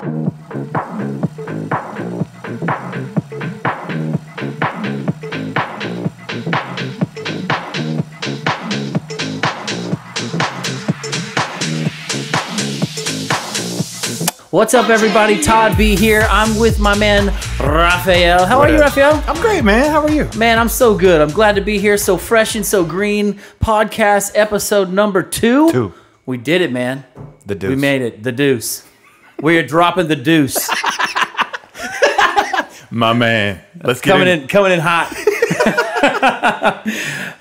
What's up, everybody? Todd B here. I'm with my man, Rafael. How are you, Rafael? I'm great, man. How are you? Man, I'm so good. I'm glad to be here. So fresh and so green. Podcast episode number 2. We did it, man. The deuce. We made it. The deuce. We are dropping the deuce. My man. Let's get coming in hot.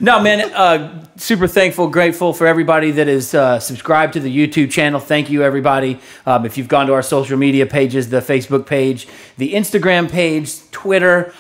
No, man, super thankful, grateful for everybody that is subscribed to the YouTube channel. Thank you, everybody. If you've gone to our social media pages, the Facebook page, the Instagram page, Twitter,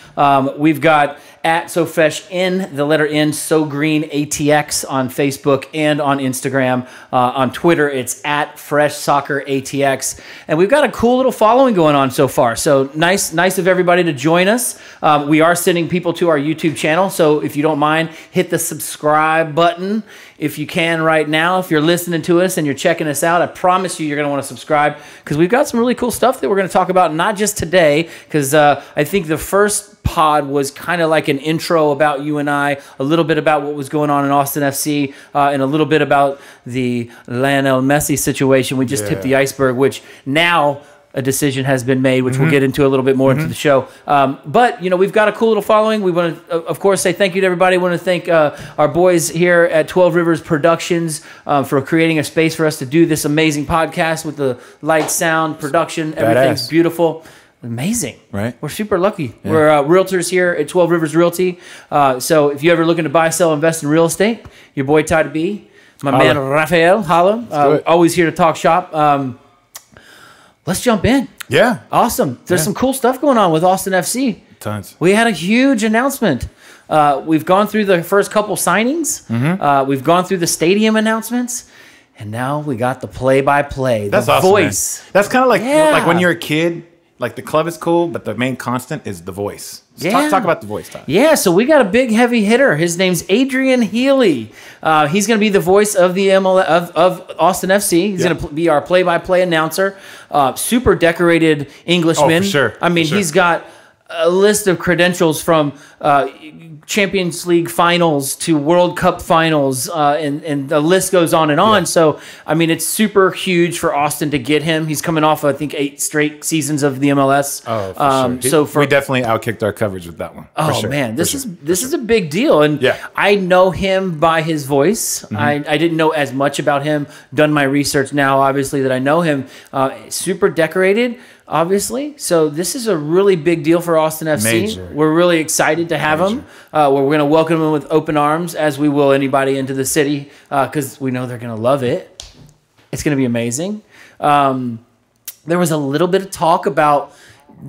we've got at SoFreshN, the letter N, So Green ATX on Facebook and on Instagram. On Twitter, it's at Fresh Soccer ATX. And we've got a cool little following going on so far. So nice of everybody to join us. We are sending people to our YouTube channel. So if you don't mind, hit the subscribe button if you can right now. If you're listening to us and you're checking us out, I promise you're going to want to subscribe because we've got some really cool stuff that we're going to talk about, not just today, because I think the first pod was kind of like an intro about you and I, a little bit about what was going on in Austin FC, and a little bit about the Lionel Messi situation. We just tipped the iceberg, which now a decision has been made, which we'll get into a little bit more into the show. But, you know, we've got a cool little following. We want to, of course, say thank you to everybody. We want to thank our boys here at 12 Rivers Productions for creating a space for us to do this amazing podcast with the light, sound, production. Everything's beautiful. Amazing. Right. We're super lucky. Yeah. We're realtors here at 12 Rivers Realty. So if you're ever looking to buy, sell, invest in real estate, your boy Toddy B, my man Rafael, holla. Always here to talk shop. Let's jump in. Yeah. Awesome. There's some cool stuff going on with Austin FC. Tons. We had a huge announcement. We've gone through the first couple signings. We've gone through the stadium announcements. And now we got the play-by-play, the awesome, voice. Man. That's kind of like when you're a kid, like the club is cool, but the main constant is the voice. Talk about the voice, Todd. Yeah, so we got a big heavy hitter. His name's Adrian Healey. He's going to be the voice of the of Austin FC. He's going to be our play-by-play announcer. Super decorated Englishman. Oh, for sure. I mean, he's got a list of credentials from Champions League finals to World Cup finals, and the list goes on and on. Yeah. So, I mean, it's super huge for Austin to get him. He's coming off, I think, 8 straight seasons of the MLS. Oh, for sure. We definitely outkicked our coverage with that one. Oh, sure. Man, this is a big deal. And I know him by his voice. I didn't know as much about him. Done my research now, obviously, that I know him. Super decorated, obviously. So this is a really big deal for Austin FC. Major. We're really excited to have him. We're going to welcome him with open arms, as we will anybody into the city, because we know they're going to love it. It's going to be amazing. There was a little bit of talk about,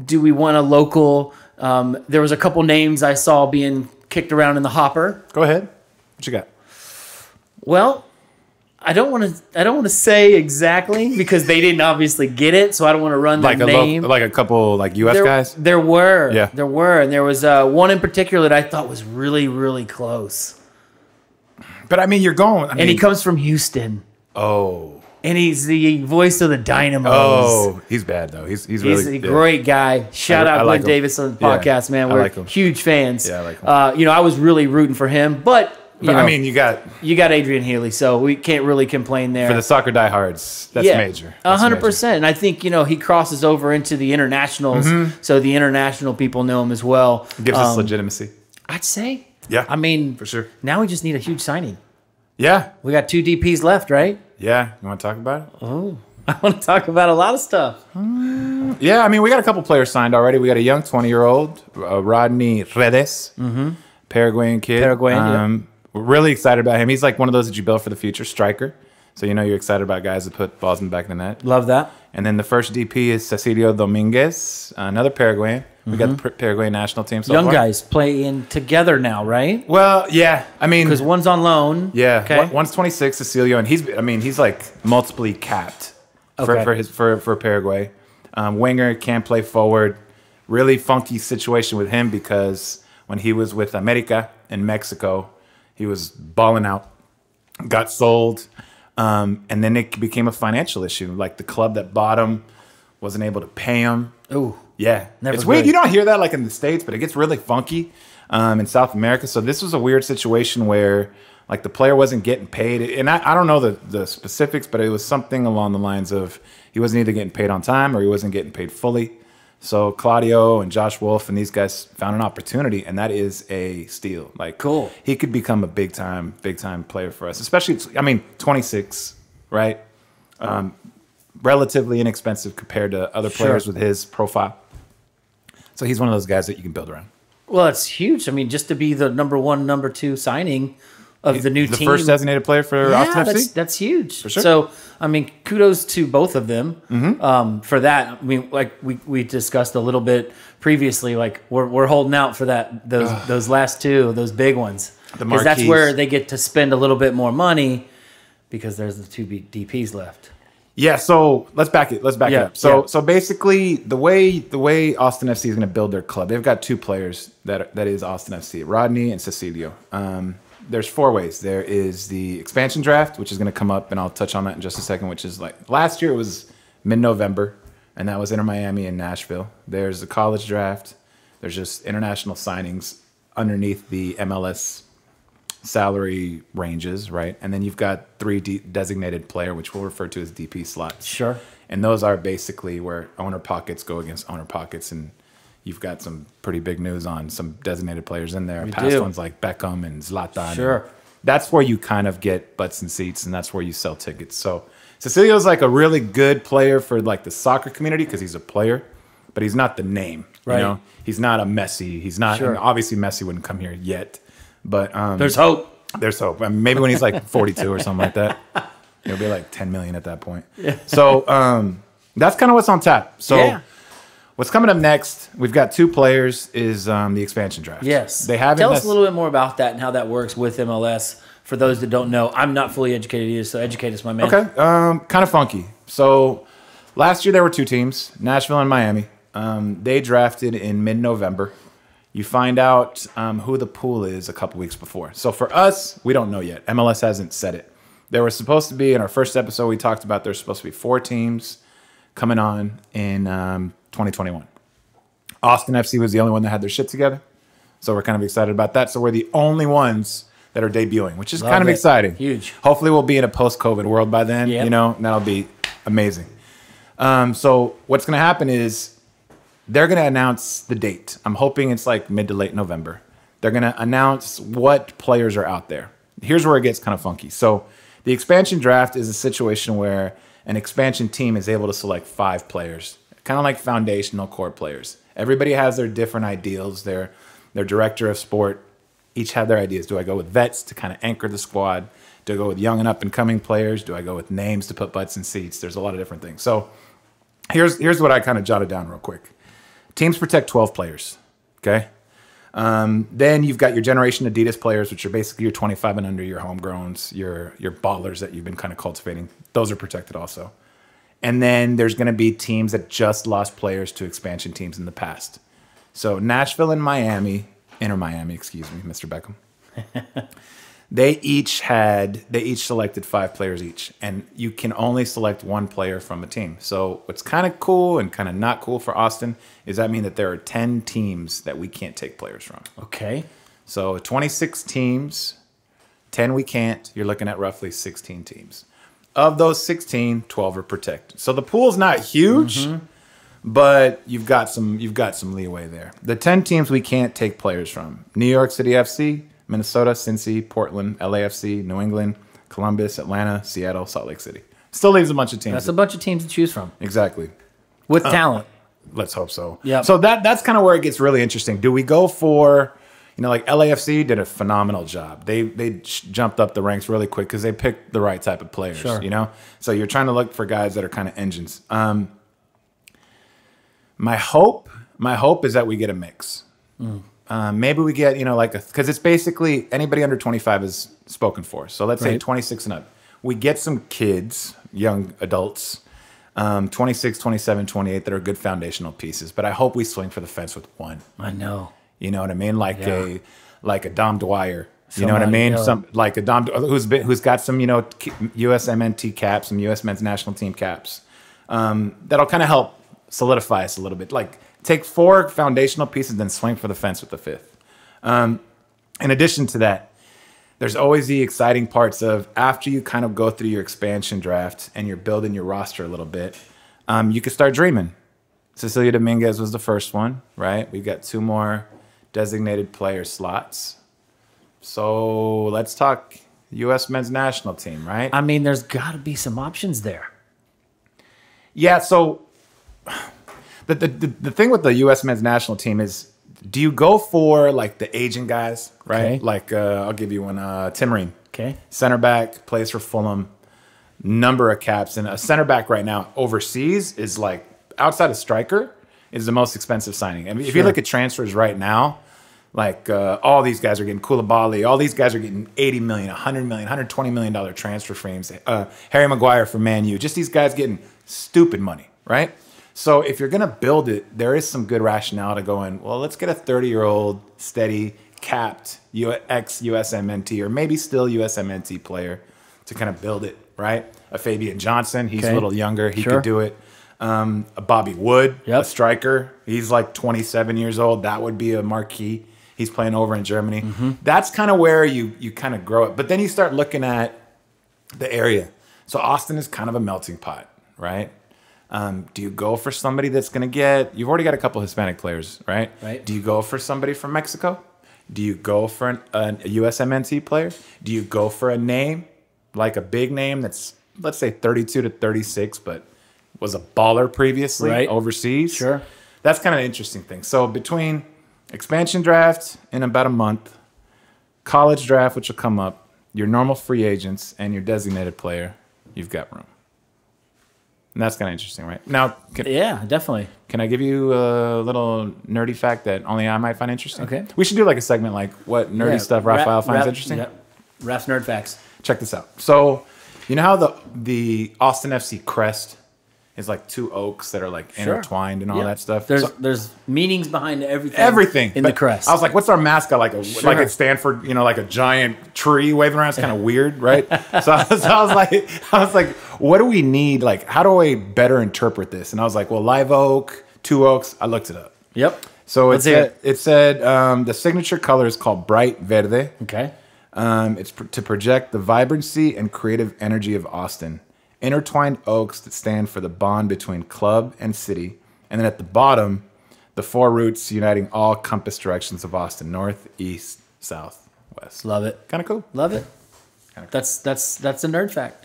do we want a local? There was a couple names I saw being kicked around in the hopper. Go ahead. What you got? Well, I don't want to say exactly because they didn't obviously get it, so I don't want to run their name. Like a couple U.S. guys? There were. And there was one in particular that I thought was really, really close. But, I mean, you're going. And he comes from Houston. Oh. And he's the voice of the Dynamos. Oh, he's bad, though. He's really a great guy. Shout out Glenn Davis on the podcast, man. We're huge fans. Yeah, I like him. I was really rooting for him, but I mean, you got Adrian Healey, so we can't really complain there. For the soccer diehards, that's major. 100%. And I think, he crosses over into the internationals, so the international people know him as well. Gives us legitimacy. I'd say. Yeah. I mean, for sure. Now we just need a huge signing. Yeah. We got 2 DPs left, right? Yeah. You want to talk about it? Oh, I want to talk about a lot of stuff. Yeah, I mean, we got a couple players signed already. We got a young 20-year-old, Rodney Verdes, Paraguayan kid. We're really excited about him. He's like one of those that you build for the future, striker. So you're excited about guys that put balls in the back of the net. Love that. And then the first DP is Cecilio Dominguez, another Paraguayan. We got the Paraguay national team so Young far. guys playing together now, right? Well, yeah. I mean, because one's on loan. Yeah. Okay. One's 26, Cecilio, and he's like multiply capped for Paraguay. Winger, can play forward. Really funky situation with him because when he was with America in Mexico, he was balling out, got sold, and then it became a financial issue. Like the club that bought him wasn't able to pay him. Ooh. Yeah. Never It's weird. good. You don't hear that like in the States, but it gets really funky in South America. So this was a weird situation where like the player wasn't getting paid. And I don't know the specifics, but it was something along the lines of he wasn't either getting paid on time or he wasn't getting paid fully. So Claudio and Josh Wolf and these guys found an opportunity, and that is a steal. Like, cool. He could become a big time player for us. Especially, I mean, 26, right? Relatively inexpensive compared to other players with his profile. So he's one of those guys that you can build around. Well, it's huge. I mean, just to be the number 1, number 2 signing of the new team. The first designated player for Austin FC? That's huge. For sure. So, I mean, kudos to both of them for that. I mean, like we discussed a little bit previously, like we're holding out for those last 2, those big ones. Because that's where they get to spend a little bit more money because there's the 2 DPs left. Yeah, so let's back it up. So basically, the way Austin FC is going to build their club, they've got 2 players that is Austin FC, Rodney and Cecilio. There's 4 ways. There is the expansion draft, which is going to come up, and I'll touch on that in just a second, which is like last year it was mid-November, and that was Inter Miami and Nashville. There's the college draft. There's just international signings underneath the MLS salary ranges, right? And then you've got 3 designated player, which we'll refer to as DP slots. Sure. And those are basically where owner pockets go against owner pockets, and you've got some pretty big news on some designated players in there. Past ones like Beckham and Zlatan. Sure. And that's where you kind of get butts and seats, and that's where you sell tickets. So Cecilio's like a really good player for like the soccer community because he's a player, but he's not the name. Right. You know, he's not a Messi. He's not. Sure. I mean, obviously, Messi wouldn't come here yet, but there's hope. There's hope. I mean, maybe when he's like 42 or something like that, it'll be like 10 million at that point. Yeah. So that's kind of what's on tap. So. What's coming up next, we've got 2 players, is the expansion draft. Yes. They haven't. Tell us a little bit more about that and how that works with MLS. For those that don't know, I'm not fully educated either, so educate us, my man. Okay. Kind of funky. So last year there were 2 teams, Nashville and Miami. They drafted in mid-November. You find out who the pool is a couple weeks before. So for us, we don't know yet. MLS hasn't said it. There was supposed to be, in our first episode, we talked about there's supposed to be 4 teams coming on in 2021. Austin FC was the only one that had their shit together. So we're kind of excited about that. So we're the only ones that are debuting, which is kind of exciting. Huge. Hopefully we'll be in a post-COVID world by then, you know, and that'll be amazing. So what's going to happen is they're going to announce the date. I'm hoping it's like mid to late November. They're going to announce what players are out there. Here's where it gets kind of funky. So the expansion draft is a situation where an expansion team is able to select 5 players, kind of like foundational core players. Everybody has their different ideals. Their director of sport each have their ideas. Do I go with vets to kind of anchor the squad? Do I go with young and up and coming players? Do I go with names to put butts in seats? There's a lot of different things. So here's what I kind of jotted down real quick. Teams protect 12 players, okay? Then you've got your Generation Adidas players, which are basically your 25 and under, your homegrowns, your ballers that you've been kind of cultivating. Those are protected also. And then there's going to be teams that just lost players to expansion teams in the past. So Nashville and Miami, Inter Miami, excuse me, Mr. Beckham. They each selected 5 players each, and you can only select 1 player from a team. So what's kind of cool and kind of not cool for Austin is that means that there are 10 teams that we can't take players from. Okay. So 26 teams, 10 we can't. You're looking at roughly 16 teams. Of those 16, 12 are protected. So the pool's not huge, but you've got some leeway there. The 10 teams we can't take players from: New York City FC, Minnesota, Cincy, Portland, LAFC, New England, Columbus, Atlanta, Seattle, Salt Lake City. Still leaves a bunch of teams. That's a bunch of teams to choose from. Exactly. With talent. Let's hope so. Yeah. So that's kind of where it gets really interesting. Do we go for, like LAFC did a phenomenal job. They jumped up the ranks really quick because they picked the right type of players, So you're trying to look for guys that are kind of engines. My hope is that we get a mix. Maybe we get, because it's basically anybody under 25 is spoken for. So let's say 26 and up. We get some kids, young adults, 26, 27, 28 that are good foundational pieces. But I hope we swing for the fence with 1. I know. You know what I mean? Like a Dom Dwyer. You know what I mean? Like a Dom who's got some, USMNT caps, some US men's national team caps. That'll kind of help solidify us a little bit. Like take 4 foundational pieces, then swing for the fence with the 5th. In addition to that, there's always the exciting parts of after you kind of go through your expansion draft and you're building your roster a little bit, you can start dreaming. Cecilia Dominguez was the first one, right? We've got 2 more designated player slots. So let's talk U.S. men's national team, right? I mean, there's got to be some options there. Yeah, so the thing with the U.S. men's national team is, do you go for like the aging guys, right? Okay. Like I'll give you one, Tim Ream. Okay. Center back, plays for Fulham, number of caps. And a center back right now overseas is like, outside of striker, is the most expensive signing. I mean, if you look at transfers right now, like all these guys are getting Koulibaly, all these guys are getting 80 million, 100 million, $120 million transfer frames. Harry Maguire for Man U, just these guys getting stupid money, right? So if you're going to build it, there is some good rationale to go in, well, let's get a 30-year-old steady, capped ex-USMNT or maybe still USMNT player to kind of build it, right? A Fabian Johnson, he's a little younger, he could do it. A Bobby Wood, a striker, he's like 27 years old. That would be a marquee. He's playing over in Germany. That's kind of where you kind of grow it. But then you start looking at the area. So Austin is kind of a melting pot, right? Do you go for somebody that's going to get... You've already got a couple Hispanic players, right? Do you go for somebody from Mexico? Do you go for a USMNT player? Do you go for a name, like a big name that's, let's say, 32 to 36, but was a baller previously overseas? Sure. That's kind of an interesting thing. So between expansion draft in about a month, college draft, which will come up, your normal free agents, and your designated player, you've got room. And that's kind of interesting, right? Now, yeah, definitely. Can I give you a little nerdy fact that only I might find interesting? Okay. We should do like a segment like what nerdy stuff Rafael finds interesting. Yep. Raf's Nerd Facts. Check this out. So, you know how the Austin FC crest is like 2 oaks that are like intertwined and all that stuff? There's meanings behind everything. Everything in the crest. I was like, what's our mascot? Like a Stanford, like a giant tree waving around. It's kind of weird, right? So I was like, what do we need? Like, how do I better interpret this? And I was like, well, live oak, 2 oaks. I looked it up. Yep. So it said the signature color is called bright verde. Okay. It's to project the vibrancy and creative energy of Austin. Intertwined oaks that stand for the bond between club and city. And then at the bottom, the 4 roots uniting all compass directions of Austin: north, east, south, west. Love it. Kind of cool. Love it. Cool. That's a nerd fact.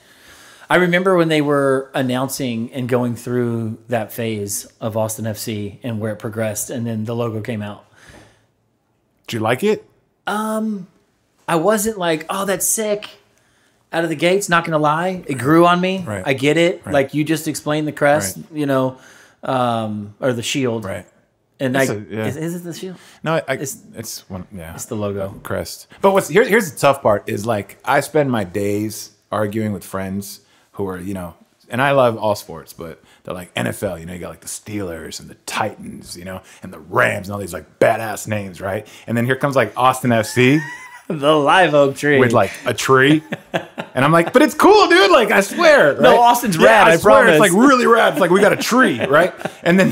I remember when they were announcing and going through that phase of Austin FC and where it progressed, and then the logo came out. Did you like it? I wasn't like, oh, that's sick. Out of the gates, not gonna lie, it grew on me. Right. I get it. Right. Like you just explained the crest, or the shield. Right. And is it the shield? No, it's one. Yeah, it's the logo crest. But here's the tough part is like I spend my days arguing with friends who are and I love all sports, but they're like NFL. You got like the Steelers and the Titans, and the Rams and all these like badass names, right? And then here comes like Austin FC. The live oak tree. With like a tree. And I'm like, but it's cool, dude. Like, I swear. Right? No, Austin's rad, I swear. promise. It's like really rad. It's like we got a tree, right? And then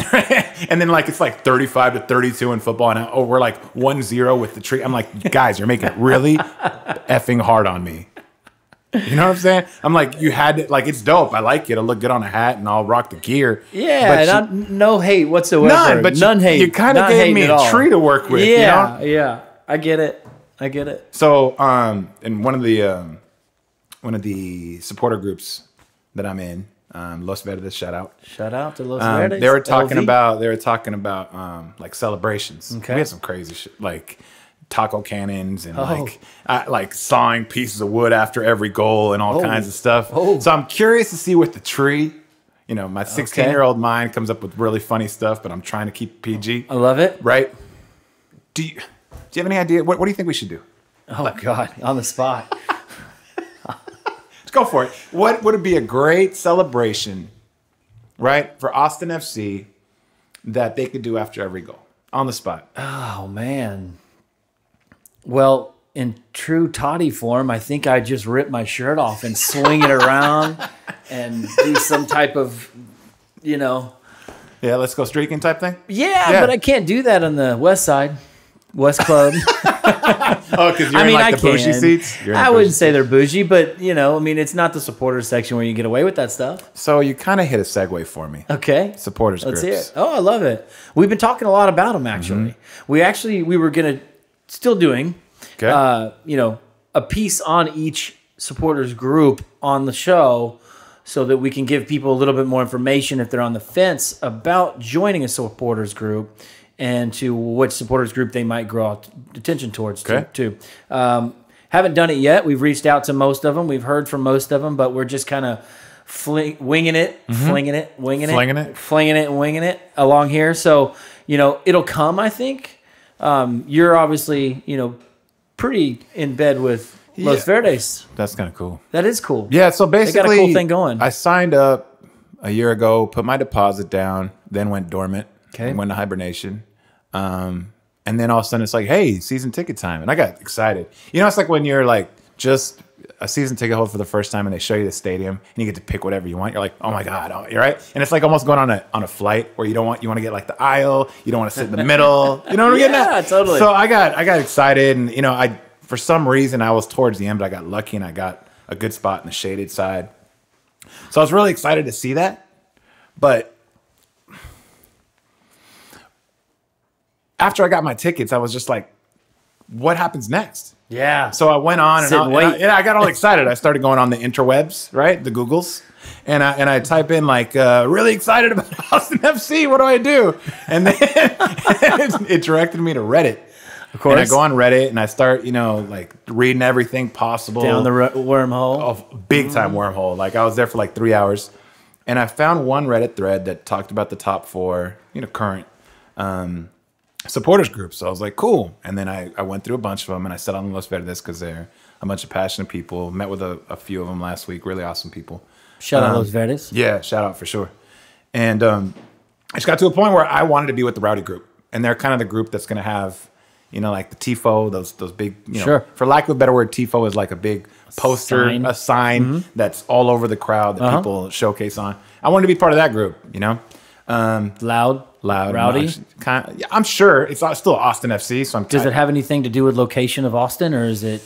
like it's like 35 to 32 in football. And we're like 1-0 with the tree. I'm like, guys, you're making it really effing hard on me. You know what I'm saying? I'm like, you had to, like, it's dope. I like it. It'll look good on a hat and I'll rock the gear. Yeah, no hate whatsoever. None, but none hate. You kind of gave me a tree to work with. Yeah, yeah. I get it. So, in one of the supporter groups that I'm in, Los Verdes, shout out to Los Verdes. They were talking about like celebrations. Okay. We had some crazy shit, like taco cannons and like sawing pieces of wood after every goal and all kinds of stuff. So I'm curious to see with the tree. My 16-year-old mind comes up with really funny stuff, but I'm trying to keep PG. I love it. Right? Do you have any idea? What do you think we should do? Oh, God. On the spot. Let's go for it. What would be a great celebration, right, for Austin FC that they could do after every goal? On the spot. Oh, man. Well, in true Toddy form, I think I'd just rip my shirt off and swing it around and do some type of, Yeah, let's go streaking type thing. Yeah, but I can't do that on the West Side. West Club. Oh, because you're in like the bougie seats? I wouldn't say they're bougie, but, you know, I mean, it's not the supporters section where you get away with that stuff. So you kind of hit a segue for me. Okay. Supporters Let's groups. hear it. Oh, I love it. We've been talking a lot about them, actually. We were going to, still doing, you know, a piece on each supporters group on the show so that we can give people a little bit more information if they're on the fence about joining a supporters group, and to which supporters group they might draw attention towards too. Haven't done it yet. We've reached out to most of them. We've heard from most of them, but we're just kind of winging it, flinging it, and winging it along here. So, you know, it'll come, I think. You're obviously, you know, pretty in bed with Los Verdes. That's kind of cool. That is cool. Yeah, so basically, they got a cool thing going. I signed up a year ago, put my deposit down, then went dormant, went to hibernation. And then all of a sudden it's like, hey, season ticket time. And I got excited. You know, it's like when you're like just a season ticket holder for the first time and they show you the stadium and you get to pick whatever you want. You're like, oh my God, you're right. And it's like almost going on a flight where you want to get like the aisle. You don't want to sit in the middle. You know what I'm getting at? Yeah, totally. So I got excited, and you know, for some reason I was towards the end, but I got lucky and I got a good spot in the shaded side. So I was really excited to see that. But after I got my tickets, I was just like, what happens next? Yeah. So I went on and I got all excited. I started going on the interwebs, right? The Googles. And I type in like, really excited about Austin FC. What do I do? And then it directed me to Reddit. Of course. And I go on Reddit and I start, you know, like reading everything possible. Down the wormhole. Oh, big time wormhole. Like I was there for like 3 hours. And I found one Reddit thread that talked about the top 4, you know, current supporters groups. So I was like, cool. And then I went through a bunch of them and I sat on Los Verdes because they're a bunch of passionate people. Met with a few of them last week. Really awesome people. Shout out Los Verdes. Yeah, shout out for sure. And I just got to a point where I wanted to be with the Rowdy group. And they're kind of the group that's going to have, you know, like the TIFO, those big, you know, for lack of a better word, TIFO is like a big poster, a sign that's all over the crowd that people showcase on. I wanted to be part of that group, you know. Loud, rowdy. I'm sure it's still Austin FC. So does it have anything to do with location of Austin, or is it?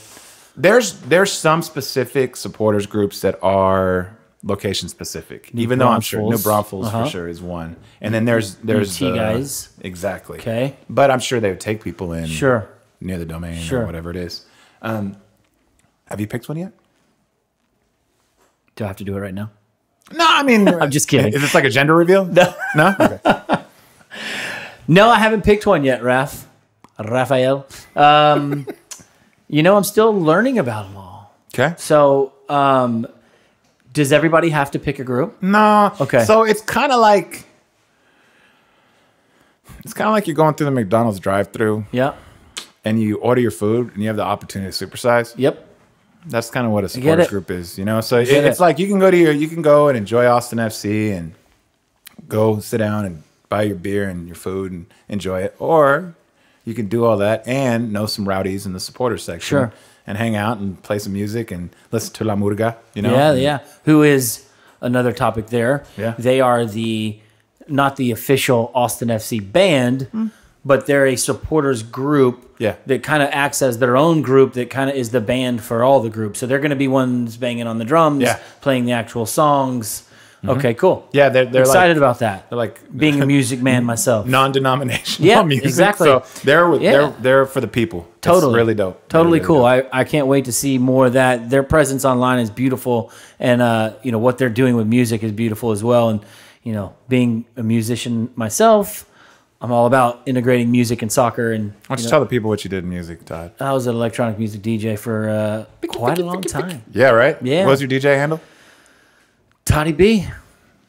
There's some specific supporters groups that are location specific. Even though I'm sure New Braunfels for sure is one, and then there's T guys exactly. Okay, but I'm sure they would take people in near the domain or whatever it is. Have you picked one yet? Do I have to do it right now? No, I mean, I'm just kidding. Is this like a gender reveal? No. No? Okay. No, I haven't picked one yet, Rafael. You know, I'm still learning about them all. Okay. So, does everybody have to pick a group? No. Okay. So it's kind of like you're going through the McDonald's drive-thru. Yeah. And you order your food and you have the opportunity to supersize. Yep. That's kind of what a supporters group is, you know. So it's like you can go and enjoy Austin FC and go sit down and buy your beer and your food and enjoy it, or you can do all that and know some rowdies in the supporters section, and hang out and play some music and listen to La Murga, you know. Yeah. Who is another topic there? Yeah, they are not the official Austin FC band. But they're a supporters group that kind of acts as their own group that kind of is the band for all the groups. So they're going to be ones banging on the drums, playing the actual songs. Okay, cool. Yeah, they're excited about that. They're like being a music man myself. Non-denominational music. Exactly. So they're for the people. Totally. It's really dope. Totally really cool. Dope. I can't wait to see more of that. Their presence online is beautiful, and you know what they're doing with music is beautiful as well. And you know, being a musician myself, I'm all about integrating music and soccer. And why don't you tell the people what you did in music, Todd? I was an electronic music DJ for quite a long time. Yeah, right? Yeah. What was your DJ handle? Toddy B.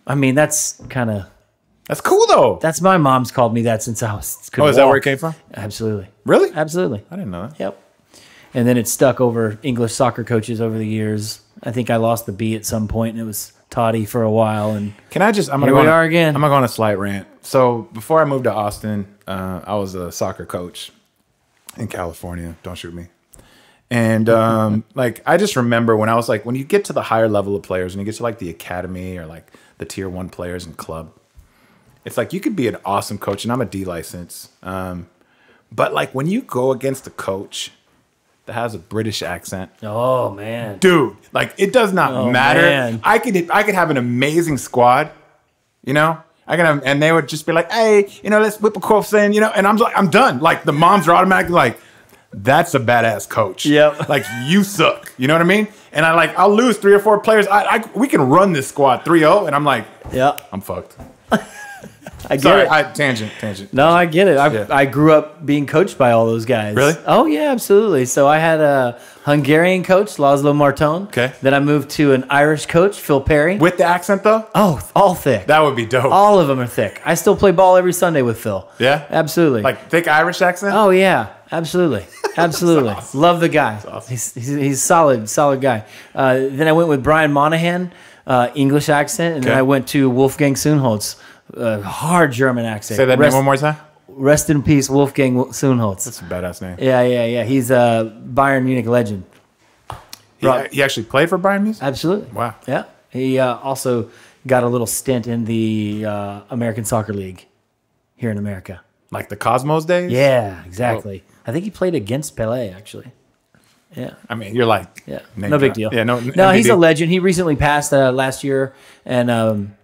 I mean, that's cool, though. That's my mom's called me that since I was. Is that where it came from? Absolutely. Really? Absolutely. I didn't know that. Yep. And then it stuck over English soccer coaches over the years. I think I lost the B at some point, and it was Toddy for a while. And we are again. I'm gonna go on a slight rant. So before I moved to Austin, I was a soccer coach in California. Don't shoot me. And like I just remember when I was like, when you get to the higher level of players, when you get to like the academy or like the tier 1 players in club, it's like you could be an awesome coach, and I'm a D license. But like when you go against a coach that has a British accent, oh man, dude, like it does not matter. Man. I could have an amazing squad, you know. And they would just be like, hey, you know, let's whip a cross in, you know, and I'm like, I'm done. Like the moms are automatically like, that's a badass coach. Yep. Like you suck. You know what I mean? And I'll lose 3 or 4 players. We can run this squad 3-0, and I'm like, yeah, I'm fucked. I get it. Tangent. No, I get it. I grew up being coached by all those guys. Really? Oh, yeah, absolutely. So I had a Hungarian coach, Laszlo Marton. Okay. Then I moved to an Irish coach, Phil Perry. With the accent, though? Oh, all thick. That would be dope. All of them are thick. I still play ball every Sunday with Phil. Yeah? Absolutely. Like thick Irish accent? Oh, yeah. Absolutely. Absolutely. Awesome. Love the guy. Awesome. He's solid guy. Then I went with Brian Monahan, English accent. And then I went to Wolfgang Soonholz. Hard German accent. Say that name one more time. Rest in peace, Wolfgang Soonholz. That's a badass name. Yeah. He's a Bayern Munich legend. He actually played for Bayern Munich? Absolutely. Wow. Yeah. He also got a little stint in the American Soccer League here in America. Like the Cosmos days? Yeah, exactly. I think he played against Pele, actually. Yeah. I mean, you're like... Yeah. No big deal. Yeah, no, he's a legend. He recently passed last year, and...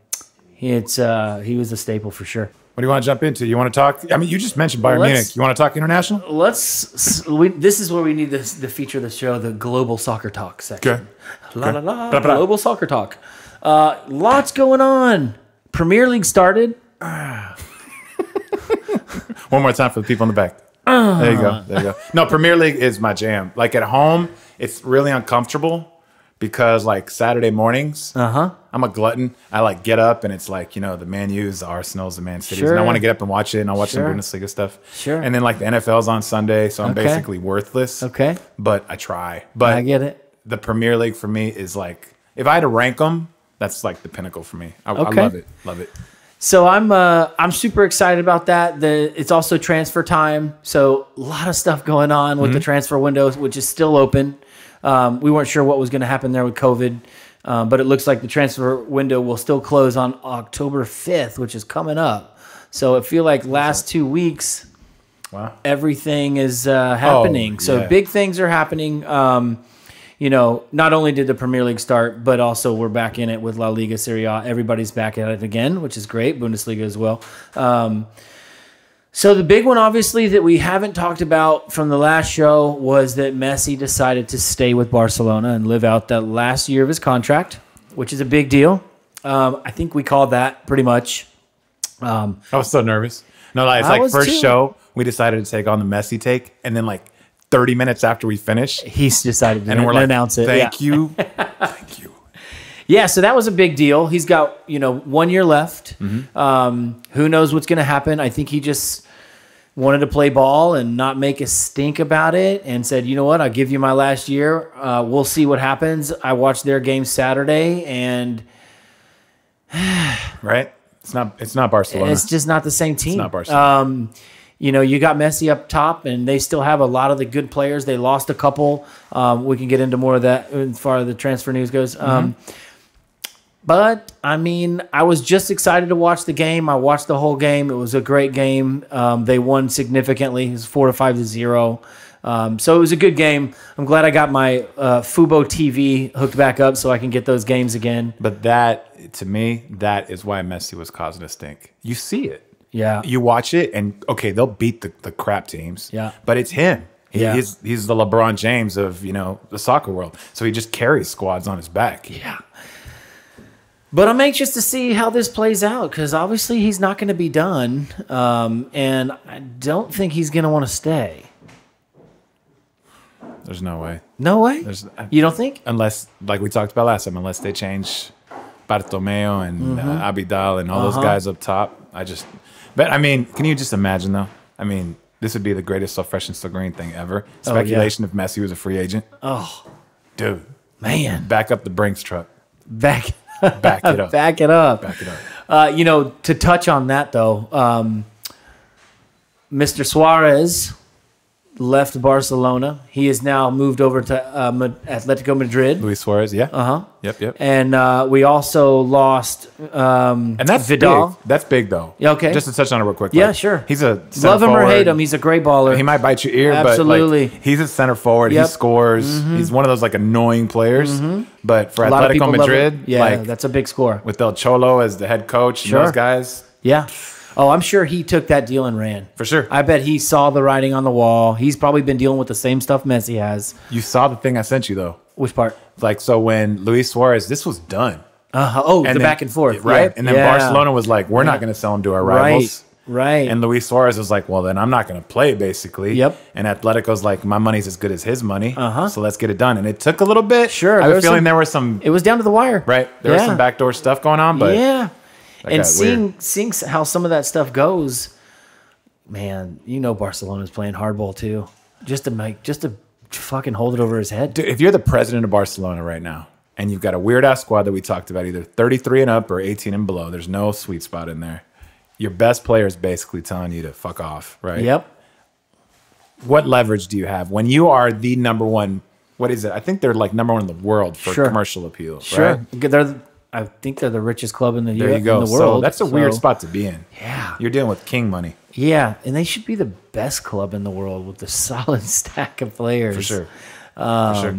he was a staple for sure. What do you want to jump into? You want to talk? I mean, you just mentioned Bayern Munich. You want to talk international? This is where we need to feature the show, the Global Soccer Talk section. Okay. Global Soccer Talk. Lots going on. Premier League started. One more time for the people in the back. There you go. No, Premier League is my jam. Like at home, it's really uncomfortable. Because like Saturday mornings, I'm a glutton. I like get up and it's like, you know, the Man U's, the Arsenal's, the Man City's. And I want to get up and watch it, and I'll watch some Bundesliga stuff. Sure. And then like the NFL's on Sunday, so I'm basically worthless. Okay. But I try. But I get it. The Premier League for me is like, if I had to rank them, that's like the pinnacle for me. I love it. Love it. So I'm super excited about that. It's also transfer time. So a lot of stuff going on with the transfer window, which is still open. We weren't sure what was going to happen there with COVID, but it looks like the transfer window will still close on October 5th, which is coming up. So it feels like last 2 weeks, everything is happening. So big things are happening. You know, not only did the Premier League start, but also we're back in it with La Liga, Serie A. Everybody's back at it again, which is great. Bundesliga as well. So the big one, obviously, that we haven't talked about from the last show was that Messi decided to stay with Barcelona and live out that last year of his contract, which is a big deal. I think we called that pretty much. I was so nervous. No, it's like first show, we decided to take on the Messi take, and then like 30 minutes after we finished, he's decided to announce it. Thank you. Thank you. Yeah, so that was a big deal. He's got, 1 year left. Who knows what's going to happen? I think he just wanted to play ball and not make a stink about it and said, you know what, I'll give you my last year. We'll see what happens. I watched their game Saturday, and... right? It's not Barcelona. It's just not the same team. It's not Barcelona. You got Messi up top, and they still have a lot of the good players. They lost a couple. We can get into more of that as far as the transfer news goes. But, I mean, I was just excited to watch the game. I watched the whole game. It was a great game. They won significantly. It was 4-5-0. So it was a good game. I'm glad I got my Fubo TV hooked back up so I can get those games again. But that, to me, that is why Messi was causing a stink. You see it. Yeah. You watch it, and, okay, they'll beat the crap teams. Yeah. But it's him. He's the LeBron James of, the soccer world. So he just carries squads on his back. Yeah. But I'm anxious to see how this plays out because obviously he's not going to be done, and I don't think he's going to want to stay. There's no way. No way? You don't think? Unless, like we talked about last time, unless they change Bartomeu and Abidal and all those guys up top. But, I mean, can you just imagine, though? I mean, this would be the greatest So Fresh and So Green thing ever. Speculation if Messi was a free agent. Oh. Dude. Man. Back up the Brinks truck. Back it up. Back it up. To touch on that, though, Mr. Suarez left Barcelona. He has now moved over to Atletico Madrid. Luis Suarez, yeah. Uh-huh. Yep. And we also lost and that's Vidal. Big. That's big, though. Yeah, okay. Just to touch on it real quick. Yeah, sure. He's a center love him forward. or hate him. He's a great baller. He might bite your ear, Absolutely. but like, he's a center forward. Yep. He scores. He's one of those like annoying players. But for A lot of people Atletico love Madrid, him. Yeah, like that's a big score. with El Cholo as the head coach and Sure. those guys, Yeah. Oh, I'm sure he took that deal and ran. for sure. I bet he saw the writing on the wall. He's probably been dealing with the same stuff Messi has. You saw the thing I sent you though. Which part? Like, so when Luis Suarez, this was done. Oh, the then- back and forth. Right. Yep. And then Yeah. Barcelona was like, we're not going to sell him to our rivals. Right. And Luis Suarez was like, well, then I'm not going to play, basically. Yep. And Atletico's like, my money's as good as his money. Uh-huh. So let's get it done. And it took a little bit. Sure, I have there a was feeling some- there was some, It was down to the wire. right? There was some backdoor stuff going on, but yeah. that And got seeing how some of that stuff goes, man, you know Barcelona's playing hardball too. Just to fucking hold it over his head. dude, if you're the president of Barcelona right now, and you've got a weird ass squad that we talked about, either 33 and up or 18 and below, there's no sweet spot in there. Your best player is basically telling you to fuck off, right? Yep. What leverage do you have when you are the number one? What is it? I think they're like number one in the world for Sure. commercial appeal. Sure. Right? I think they're the richest club in the There you go. in the world. So that's a weird spot to be in. Yeah. You're dealing with king money. Yeah, and they should be the best club in the world with a solid stack of players. For sure. For sure.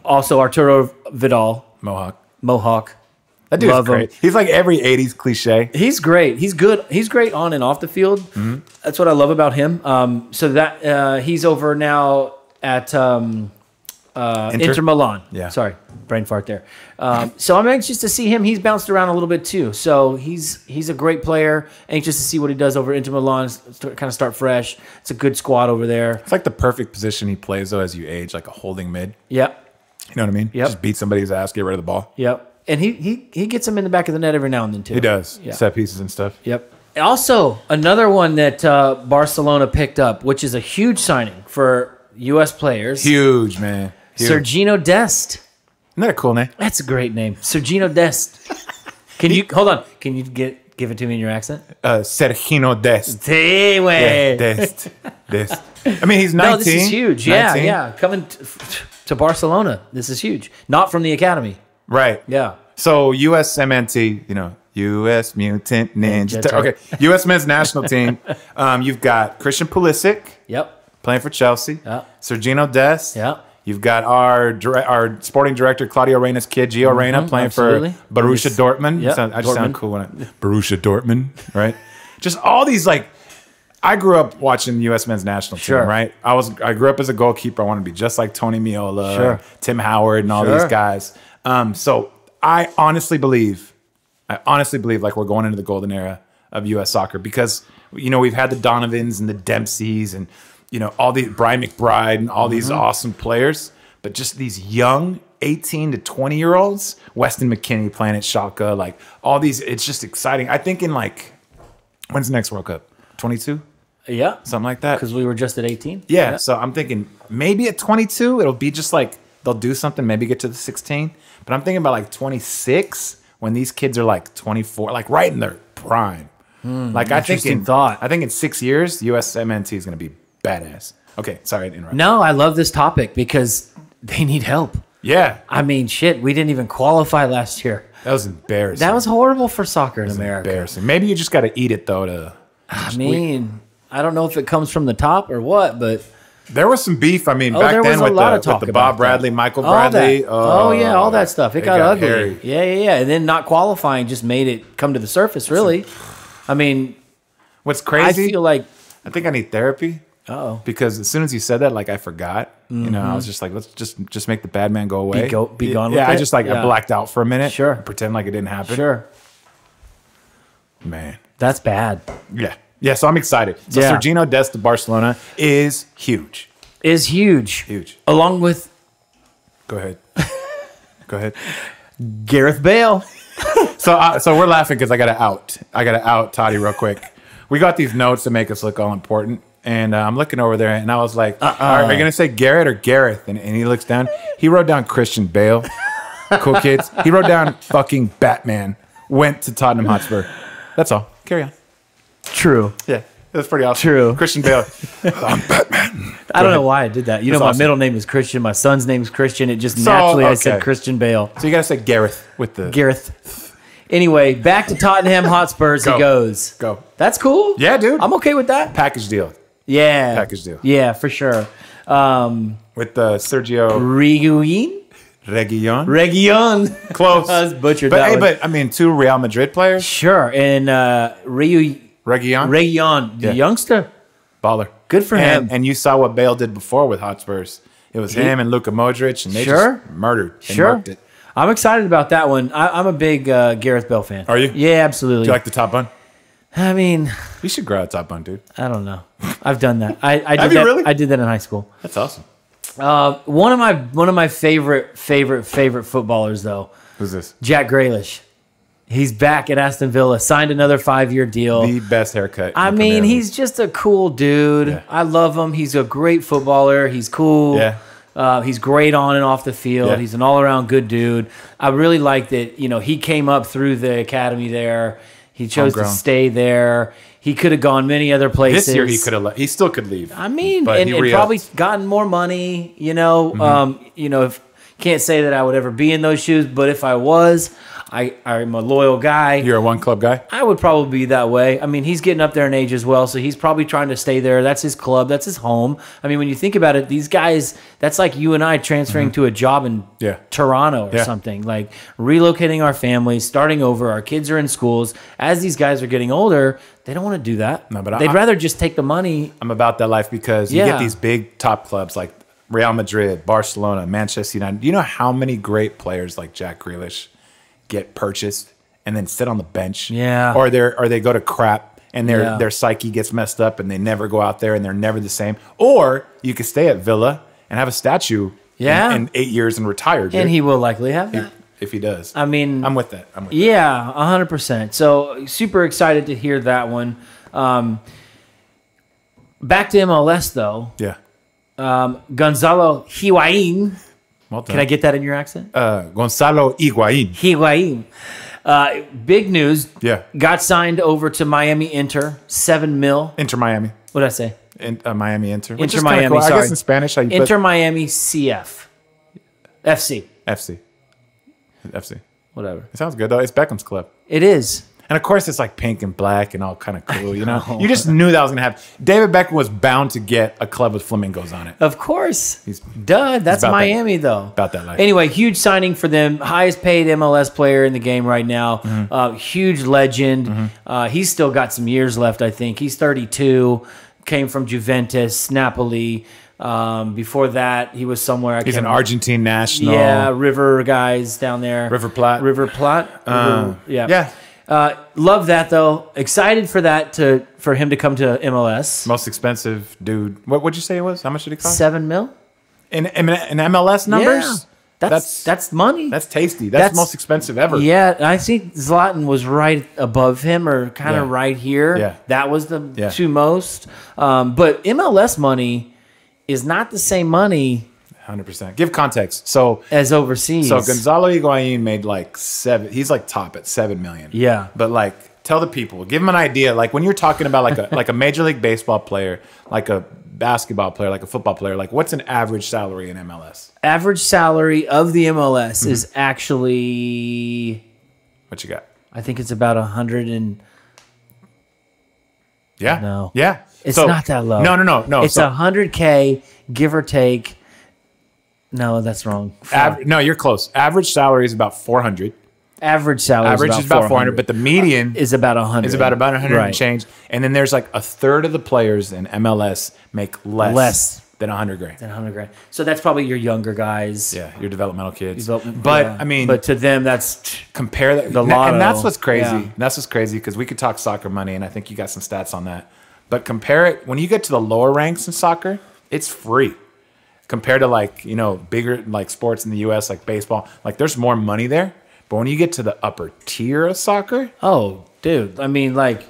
Also, Arturo Vidal, Mohawk. That dude's Love him. great. He's like every 80s cliche. He's great. He's good. He's great on and off the field. Mm-hmm. That's what I love about him. So that he's over now at Inter Milan. Yeah. Sorry, brain fart there. So I'm anxious to see him. He's bounced around a little bit too. So he's a great player. Anxious to see what he does over Inter Milan. Kind of start fresh. It's a good squad over there. It's like the perfect position he plays, though, as you age, like a holding mid. Yep. You know what I mean? Yep. Just beat somebody's ass, get rid of the ball. Yep. And he gets him in the back of the net every now and then too. He does. Yeah. Set pieces and stuff. Yep. Also, another one that Barcelona picked up, which is a huge signing for U.S. players. Huge, man. Huge. Sergino Dest. Isn't that a cool name? That's a great name. Sergino Dest. Can you hold on? Can you give it to me in your accent? Sergino Dest. Sí, güey. Dest. I mean, he's 19. No, this is huge. Yeah, 19. yeah. Coming to Barcelona. This is huge. Not from the academy. Right. Yeah. So USMNT, you know, U.S. Mutant Ninja. That's right. Okay. U.S. men's national team. You've got Christian Pulisic Yep. playing for Chelsea. Yeah. Sergino Dest. Yeah. You've got our sporting director, Claudio Reyna's kid, Gio Reyna, playing absolutely. for Borussia Dortmund. Yeah, I just sound Dortmund. cool when Borussia Dortmund, right? Just all these, like, I grew up watching the U.S. men's national team, Sure. right? I grew up as a goalkeeper. I wanted to be just like Tony Meola, Sure. Tim Howard, and all Sure. these guys. So I honestly believe like we're going into the golden era of U.S. soccer because, you know, we've had the Donovans and the Dempseys and, you know, all these Brian McBride and all these awesome players, but just these young 18 to 20-year-olds, Weston McKennie playing at Schalke, like all these, it's just exciting. I think in like, when's the next World Cup? 22? Yeah. Something like that. Because we were just at 18. Yeah, so I'm thinking maybe at 22, it'll be just like they'll do something, maybe get to the 16. But I'm thinking about like 26 when these kids are like 24, like right in their prime. Like I think I think in 6 years, USMNT is going to be badass. Okay, sorry to interrupt. No, I love this topic because they need help. Yeah, I mean, shit, we didn't even qualify last year. that was embarrassing. That was horrible for soccer in America. embarrassing. Maybe you just got to eat it though. I mean, I don't know if it comes from the top or what, but There was some beef. I mean, back there then was with a lot of with talk the about Bob Bradley, that. Michael all Bradley. that. Oh yeah, all that stuff. It got ugly. hairy. Yeah. And then not qualifying just made it come to the surface. Really, I mean, What's I crazy? feel like I think I need therapy. oh, Because as soon as you said that, like I forgot. You know, I was just like, let's just make the bad man go away. Be gone with Yeah, it? I just like I Yeah. blacked out for a minute. Sure. Pretend like it didn't happen. sure, Man. that's bad. Yeah. Yeah, so I'm excited. So Yeah. Sergino Dest to Barcelona is huge. Is huge. Huge. Along with Go ahead. Go ahead. Gareth Bale. So we're laughing because I got to out Toddy real quick. We got these notes to make us look all important. And I'm looking over there, and I was like, are you going to say Garrett or Gareth? And he looks down. He wrote down Christian Bale. Cool kids. He wrote down fucking Batman. Went to Tottenham Hotspur. That's all. Carry on. True. Yeah. That's pretty awesome. True. Christian Bale. I'm Batman. I don't know why I did that. You know, my middle name is Christian. My son's name is Christian. It just naturally I said Christian Bale. So you gotta say Gareth with the Gareth. Anyway, back to Tottenham Hotspurs. He goes. Go. That's cool. Yeah, dude. I'm okay with that. Package deal. Yeah. Package deal. Yeah, for sure. With Sergio Reguilon. Close. I was butchered But that hey, one. but I mean, 2 Real Madrid players. Sure. And Reguilon, the youngster. Baller. Good for him. And you saw what Bale did before with Hotspurs. It was him and Luka Modric, and they just murdered. They murked it. I'm excited about that one. I'm a big Gareth Bale fan. Are you? Yeah, absolutely. Do you like the top bun? I mean, You should grow out a top bun, dude. I don't know. I've done that. I did Have you that. really? I did that in high school. That's awesome. One of my favorite footballers though. Who's this? Jack Grealish. He's back at Aston Villa. Signed another 5-year deal. The best haircut. I mean, he's just a cool dude. Yeah. I love him. He's a great footballer. He's cool. Yeah. He's great on and off the field. Yeah. He's an all-around good dude. I really like that, he came up through the academy there. He chose to stay there. He could have gone many other places. This year he could have. He still could leave. I mean, but and probably gotten more money. Can't say that I would ever be in those shoes, but if I was, I'm a loyal guy. You're a one club guy? I would probably be that way. I mean, he's getting up there in age as well, so he's probably trying to stay there. That's his club. That's his home. I mean, when you think about it, these guys, that's like you and I transferring to a job in Toronto or something. Like relocating our families, starting over. Our kids are in schools. As these guys are getting older, they don't want to do that. No, but they'd rather just take the money. I'm about that life because you get these big top clubs like Real Madrid, Barcelona, Manchester United. Do you know how many great players like Jack Grealish get purchased and then sit on the bench? Yeah. Or they go to crap and their psyche gets messed up and they never go out there and they're never the same. Or you could stay at Villa and have a statue in 8 years and retire. Dude. And he will likely have that. If he does. I mean, I'm with that. Yeah, 100%. So super excited to hear that one. Back to MLS though. Yeah. Gonzalo Higuain. Well done. Can I get that in your accent? Gonzalo Higuain. Higuain. Big news. Yeah. Got signed over to Miami Inter, $7 million. Inter Miami. What did I say? Miami Inter. Inter Miami. Cool. Sorry. I guess in Spanish. Inter Miami CF. FC. FC. Whatever. It sounds good though. It's Beckham's club. It is. And of course, it's like pink and black and all kind of cool, you know? You just knew that was going to happen. David Beckham was bound to get a club with flamingos on it. Of course. That's Miami, though. About that life. Anyway, huge signing for them. Highest paid MLS player in the game right now. Huge legend. He's still got some years left, I think. He's 32. Came from Juventus, Napoli. Before that, he was somewhere. He's an Argentine national. Yeah, River guys down there. River Plate. Yeah. Love that though. Excited for that for him to come to MLS. Most expensive dude. What would you say it was? How much did it cost? $7 million. In MLS numbers? Yeah. That's money. That's tasty. That's the most expensive ever. Yeah, I think Zlatan was right above him or kind of right here. Yeah. That was the two most. But MLS money is not the same money 100%. Give context. So as overseas. So Gonzalo Higuain made like he's like top at $7 million. Yeah. But like tell the people, give them an idea. Like when you're talking about like a Major League Baseball player, like a basketball player, like a football player, like what's an average salary in MLS? Average salary of the MLS is actually what you got? I think it's about 100 and no. Yeah. It's not that low. No. It's 100K, give or take. No, that's wrong. No, you're close. Average salary is about 400. Average salary is about 400, but the median is about 100. Is about 100 and change. And then there's like a third of the players in MLS make less than 100 grand. So that's probably your younger guys. Yeah, your developmental kids. I mean, but to them, that's compare that. The lotto. And that's what's crazy. Yeah. That's what's crazy because we could talk soccer money, and I think you got some stats on that. But compare it when you get to the lower ranks in soccer, it's free. Compared to like, bigger like sports in the US, like baseball, like there's more money there. But when you get to the upper tier of soccer. Oh, dude. I mean, like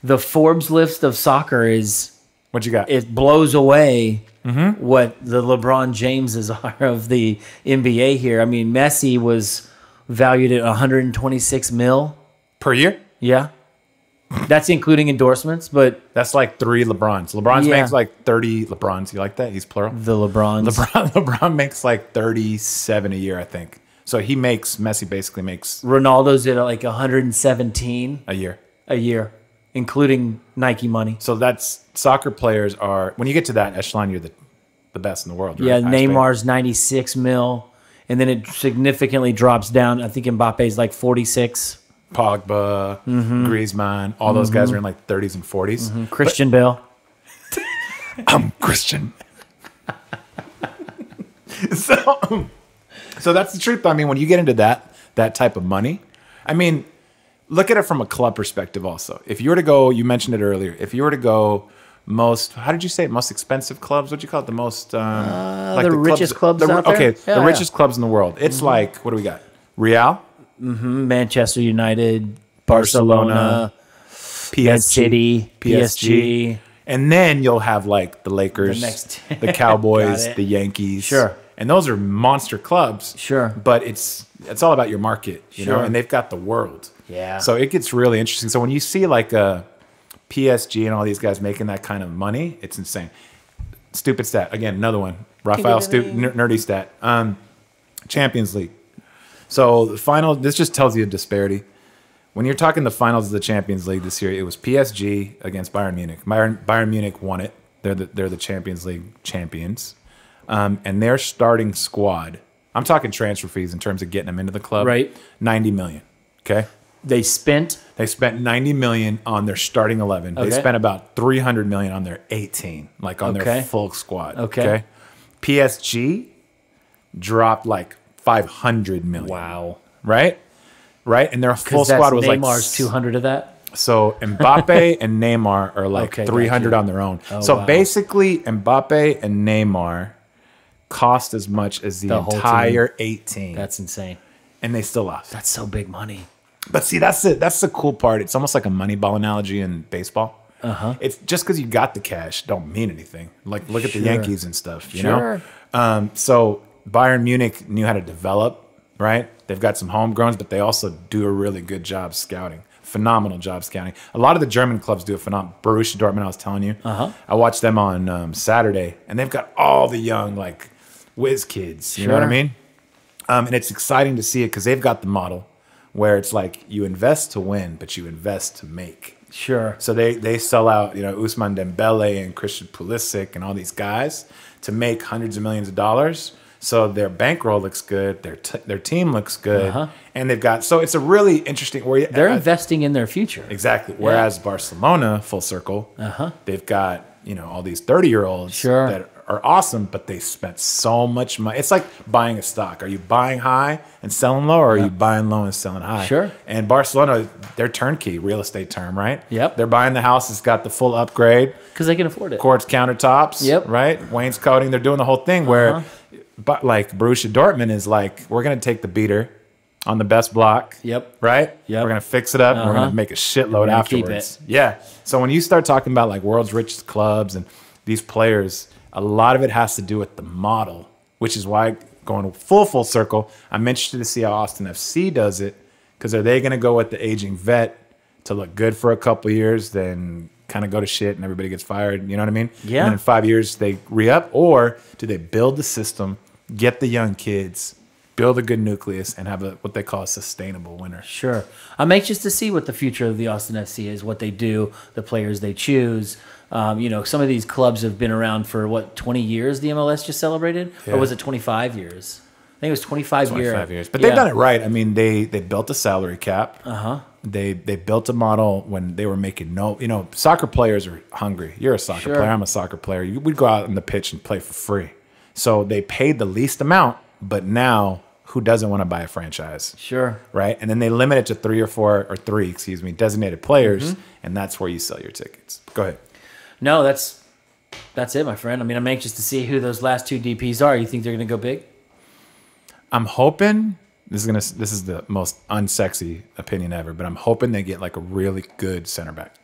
the Forbes list of soccer is. What you got? It blows away what the LeBron Jameses are of the NBA here. I mean, Messi was valued at 126 mil. Per year? Yeah. That's including endorsements, but That's like 3 LeBrons. LeBron makes like 30 LeBrons. You like that? He's plural. the LeBrons. LeBron makes like 37 a year, I think. So Messi basically makes Ronaldo's at like 117 a year. a year, including Nike money. So that's soccer players are, when you get to that echelon, you're the best in the world. Right? Yeah, Neymar's 96 mil, and then it significantly drops down. I think Mbappe's like 46. Pogba, Griezmann, all those guys are in like 30s and 40s. Christian Bale. I'm Christian. So that's the truth. I mean, when you get into that type of money, I mean, look at it from a club perspective also. If you were to go, you mentioned it earlier, if you were to go how did you say it? Most expensive clubs? What'd you call it? The most, like the richest clubs out there? Okay, Yeah, the richest clubs in the world. It's like, what do we got? Real? Manchester United, Barcelona, PSG, City, PSG. And then you'll have like the Lakers, the Cowboys, Got it. the Yankees. Sure. And those are monster clubs. Sure. But it's all about your market, you know, Sure. and they've got the world. Yeah. So it gets really interesting. So when you see like a PSG and all these guys making that kind of money, it's insane. Stupid stat. Again, another one. Rafael, nerdy stat. Champions League. So the final, this just tells you a disparity. When you're talking the finals of the Champions League this year, it was PSG against Bayern Munich. Bayern Munich won it. They're the Champions League champions. And their starting squad, I'm talking transfer fees in terms of getting them into the club. Right. 90 million. Okay. They spent 90 million on their starting 11. Okay. They spent about 300 million on their 18, like on Okay. their full squad. Okay. PSG dropped like 500 million. wow. Right? And their full squad was Neymar's like 200 of that. So Mbappe and Neymar are like Okay, 300 gotcha. on their own. Oh, So wow. basically Mbappe and Neymar cost as much as the whole entire 18. That's insane. And they still lost. That's so big money. But see, that's the cool part. It's almost like a Moneyball analogy in baseball. It's just because you got the cash don't mean anything. Like look at the Yankees and stuff, you know? So Bayern Munich knew how to develop, right? They've got some homegrowns, but they also do a really good job scouting. Phenomenal job scouting. A lot of the German clubs do a phenomenal. Borussia Dortmund, I was telling you. I watched them on Saturday, and they've got all the young, like, whiz kids. You know what I mean? And it's exciting to see it because they've got the model where it's like you invest to win, but you invest to make. Sure. So they sell out, you know, Ousmane Dembele and Christian Pulisic and all these guys to make hundreds of millions of dollars. So their bankroll looks good, their team looks good, and they've got. So it's a really interesting. They're investing in their future. Exactly. Whereas Barcelona, full circle, they've got all these 30-year-olds that are awesome, but they spent so much money. It's like buying a stock. Are you buying high and selling low, or are you buying low and selling high? Sure. And Barcelona, they're turnkey real estate term, right? Yep. They're buying the house. It's got the full upgrade. Because they can afford it. Quartz countertops. Yep. Right. wainscoting. They're doing the whole thing where, but like Borussia Dortmund is like, we're going to take the beater on the best block. Yep. Right? Yep. We're going to fix it up. And we're going to make a shitload afterwards. Keep it. Yeah. So when you start talking about like world's richest clubs and these players, a lot of it has to do with the model, which is why going full circle, I'm interested to see how Austin FC does it, because are they going to go with the aging vet to look good for a couple of years, then kind of go to shit and everybody gets fired? You know what I mean? Yeah. And in 5 years they re-up, or do they build the system, get the young kids, build a good nucleus, and have what they call a sustainable winner? Sure. I'm anxious to see what the future of the Austin FC is, what they do, the players they choose. Some of these clubs have been around for, 20 years the MLS just celebrated? Yeah. Or was it 25 years? I think it was 25 years. But they've done it right. I mean, they built a salary cap. They built a model when they were making soccer players are hungry. You're a soccer player. I'm a soccer player. We'd go out on the pitch and play for free. So they paid the least amount, but now who doesn't want to buy a franchise? Sure. Right? And then they limit it to three designated players, and that's where you sell your tickets. Go ahead. No, that's it, my friend. I mean, I'm anxious to see who those last two DPs are. You think they're going to go big? I'm hoping this is the most unsexy opinion ever, but I'm hoping they get like a really good center back.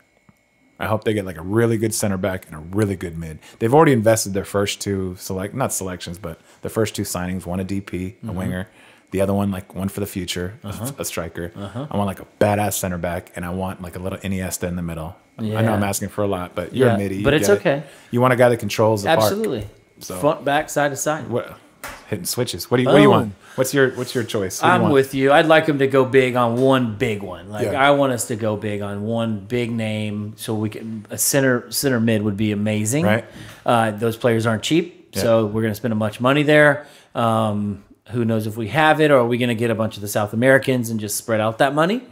I hope they get like a really good center back and a really good mid. They've already invested their first two the first two signings, one a DP, a winger. The other one, like one for the future, a striker. I want like a badass center back, and I want like a little Iniesta in the middle. I know I'm asking for a lot, but you're a midi. But it's okay. You want a guy that controls the park. Absolutely. So, front, back, side to side. Hitting switches. What do you want? What's your choice? I'm with you. I'd like them to go big on one big one. Like I want us to go big on one big name, so we can a center mid would be amazing. Right. Those players aren't cheap, so we're going to spend a bunch of money there. Who knows if we have it, or are we going to get a bunch of the South Americans and just spread out that money,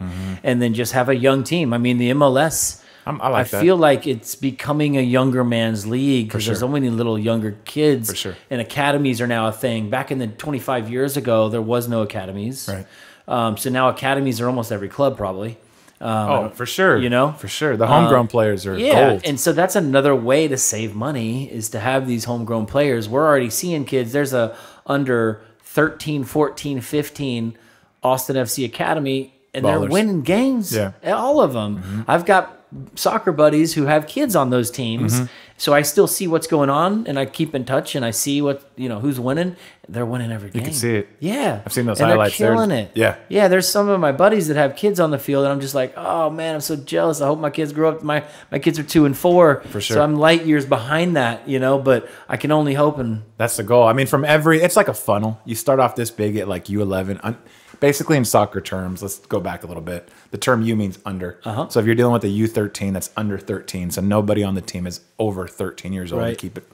and then just have a young team? I mean, the MLS. I feel like it's becoming a younger man's league because there's so many little younger kids. For sure. And academies are now a thing. Back in the 25 years ago, there was no academies. Right. So now academies are almost every club probably. For sure. You know? For sure. The homegrown players are gold. And so that's another way to save money is to have these homegrown players. We're already seeing kids. There's a under 13, 14, 15 Austin FC Academy, and they're winning games. Yeah. All of them. I've got soccer buddies who have kids on those teams, so I still see what's going on, and I keep in touch, and I see what who's winning. They're winning every game. You can see it. Yeah, I've seen those highlights. They're killing it. Yeah, yeah. There's some of my buddies that have kids on the field, and I'm just like, oh man, I'm so jealous. I hope my kids grow up. My kids are 2 and 4, for sure. So I'm light years behind that, But I can only hope, and that's the goal. I mean, it's like a funnel. You start off this big at like U11. Basically, in soccer terms, let's go back a little bit. The term U means under. So if you're dealing with a U13, that's under 13. So nobody on the team is over 13 years old to keep it.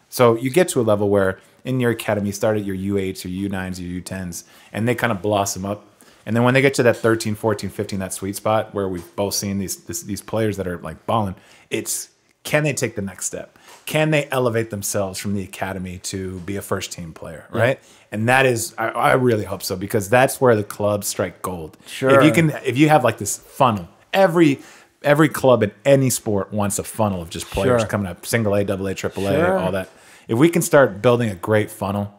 So you get to a level where in your academy, you start at your U8s, your U9s, your U10s, and they kind of blossom up. And then when they get to that 13, 14, 15, that sweet spot where we've both seen these players that are like balling, it's can they take the next step? Can they elevate themselves from the academy to be a first-team player, right? And that is, I really hope so, because that's where the clubs strike gold. Sure. If you have like this funnel, every club in any sport wants a funnel of just players coming up, single A, double A, triple A, all that. If we can start building a great funnel,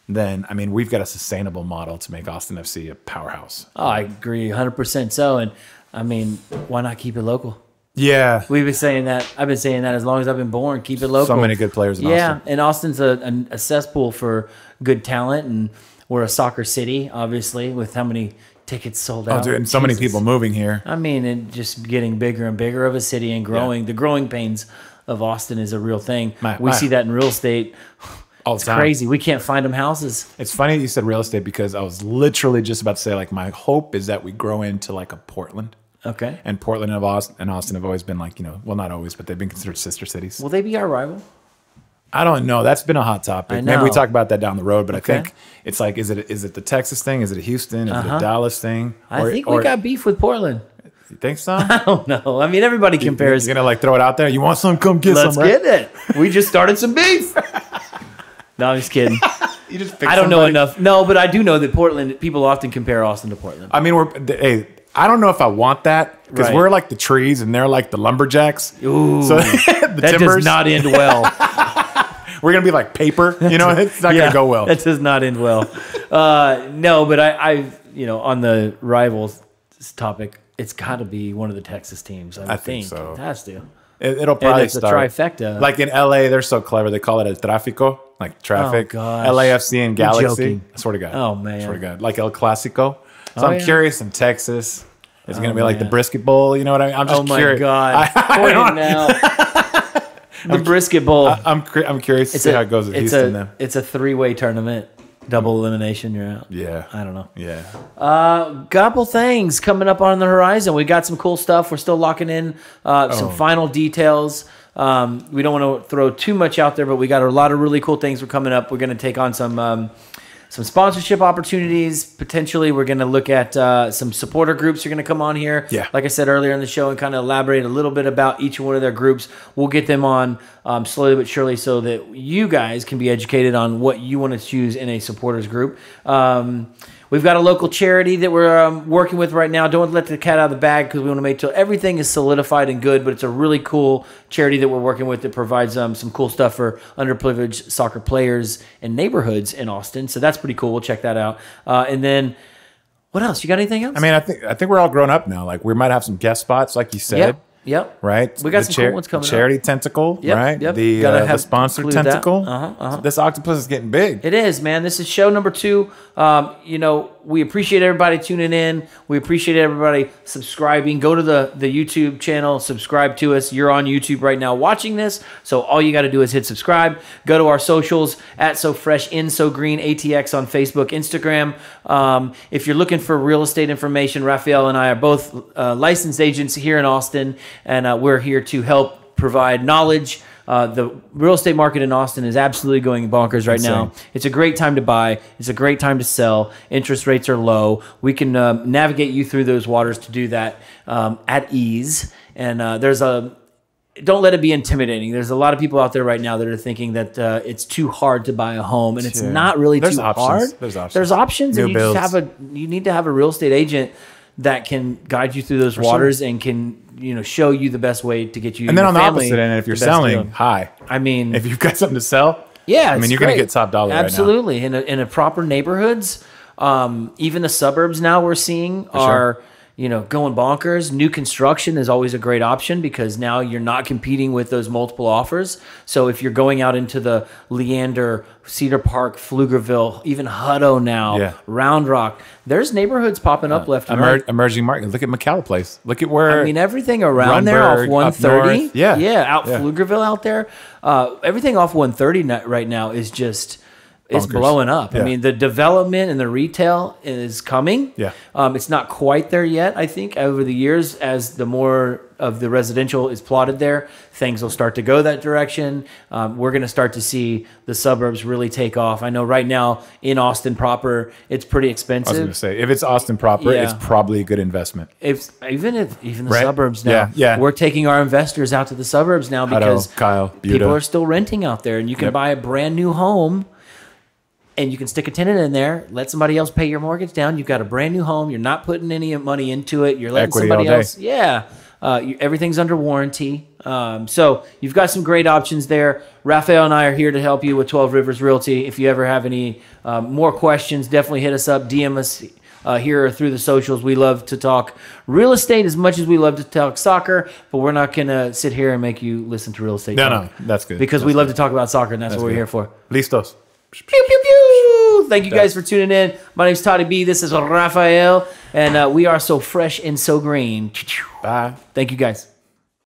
then, I mean, we've got a sustainable model to make Austin FC a powerhouse. Oh, I agree 100% so. And, I mean, why not keep it local? Yeah. We've been saying that. I've been saying that as long as I've been born. Keep it local. So many good players in Austin. Yeah, and Austin's a cesspool for good talent, and we're a soccer city, obviously, with how many tickets sold out. Oh, dude, and so many people moving here. I mean, and just getting bigger and bigger of a city and growing. Yeah. The growing pains of Austin is a real thing. We see that in real estate. All the time. It's crazy. We can't find them houses. It's funny you said real estate because I was literally just about to say, like, my hope is that we grow into like a Portland. Okay. And Portland and Austin have always been like, well, not always, but they've been considered sister cities. Will they be our rival? I don't know. That's been a hot topic. Maybe we talk about that down the road, but I think it's like, is it the Texas thing? Is it a Houston? Is it a Dallas thing? I think we got beef with Portland. You think so? I don't know. I mean, everybody compares. You're going to like throw it out there? You want some? Come get some, right? Let's get it. We just started some beef. No, I'm just kidding. You just I don't know enough. No, but I do know that Portland, people often compare Austin to Portland. I mean, I don't know if I want that because we're like the trees and they're like the lumberjacks. Ooh, so the that timbers does not end well. We're gonna be like paper, it's not gonna go well. That does not end well. No, but I on the rivals topic, it's got to be one of the Texas teams. I think so. It has to. It'll probably start. A trifecta. Like in LA, they're so clever. They call it a tráfico, like traffic. Oh, gosh. LAFC and Galaxy. I swear to God. Oh, man. I swear to God. Like El Clasico. So I'm curious in Texas. It's going to be like the brisket bowl. You know what I mean? I'm just curious. Oh, my God. I don't now. The brisket bowl. I'm curious to see how it goes with Houston then. It's a 3-way tournament. Double elimination, you're out. Yeah. I don't know. Yeah. Couple things coming up on the horizon. We got some cool stuff. We're still locking in some final details. We don't want to throw too much out there, but we got a lot of really cool things we're coming up. We're going to take on some sponsorship opportunities. Potentially, we're going to look at some supporter groups are going to come on here. Yeah. Like I said earlier in the show, and kind of elaborate a little bit about each one of their groups. We'll get them on slowly but surely so that you guys can be educated on what you want to choose in a supporters group. We've got a local charity that we're working with right now. Don't want to let the cat out of the bag because we want to make sure everything is solidified and good, but it's a really cool charity that we're working with that provides some cool stuff for underprivileged soccer players and neighborhoods in Austin. So that's pretty cool. We'll check that out. And then what else? You got anything else? I mean, I think we're all grown up now. Like we might have some guest spots, like you said. Yep. Right. We got some cool ones coming charity up. tentacle. Yep, Right. yep. The sponsor tentacle. So this octopus is getting big. It is, man. This is show number 2. You know, we appreciate everybody tuning in. We appreciate everybody subscribing. Go to the YouTube channel, subscribe to us. You're on YouTube right now watching this, so all you got to do is hit subscribe. Go to our socials at So Fresh in So Green ATX on Facebook, Instagram. If you're looking for real estate information, Rafael and I are both licensed agents here in Austin, and we're here to help provide knowledge. The real estate market in Austin is absolutely going bonkers right now. It's a great time to buy. It's a great time to sell. Interest rates are low. We can navigate you through those waters to do that at ease. And don't let it be intimidating. There's a lot of people out there right now that are thinking that it's too hard to buy a home, and it's not really too hard. There's options. And you need to have a real estate agent that can guide you through those waters and can show you the best way to get you. And then on the opposite end, if you're selling, I mean, if you've got something to sell, I mean, you're going to get top dollar. Absolutely, right now. in a proper neighborhoods, even the suburbs now we're seeing are going bonkers. New construction is always a great option because now you're not competing with those multiple offers. So if you're going out into the Leander, Cedar Park, Pflugerville, even Hutto now, Round Rock, there's neighborhoods popping up left and right. Emerging market. Look at McCalla Place. Look at where everything around there off 130. Out Yeah. Pflugerville out there. Everything off 130 right now is just. It's blowing up. I mean, the development and the retail is coming. It's not quite there yet, I think. Over the years, as the more of the residential is plotted there, things will start to go that direction. We're going to start to see the suburbs really take off. I know right now in Austin proper, it's pretty expensive. I was going to say, if it's Austin proper, it's probably a good investment. Even the suburbs now. We're taking our investors out to the suburbs now because people are still renting out there, and you can buy a brand new home. And you can stick a tenant in there, let somebody else pay your mortgage down. You've got a brand new home. You're not putting any money into it. You're letting somebody else. Everything's under warranty. So you've got some great options there. Rafael and I are here to help you with 12 Rivers Realty. If you ever have any more questions, definitely hit us up, DM us here or through the socials. We love to talk real estate as much as we love to talk soccer, but we're not going to sit here and make you listen to real estate. No, that's good. Because we love to talk about soccer, and that's what we're here for. Listos. Pew, pew, pew. Thank you guys for tuning in. My name's Toddy B. This is Rafael, and we are so fresh and so green. Bye. Thank you guys.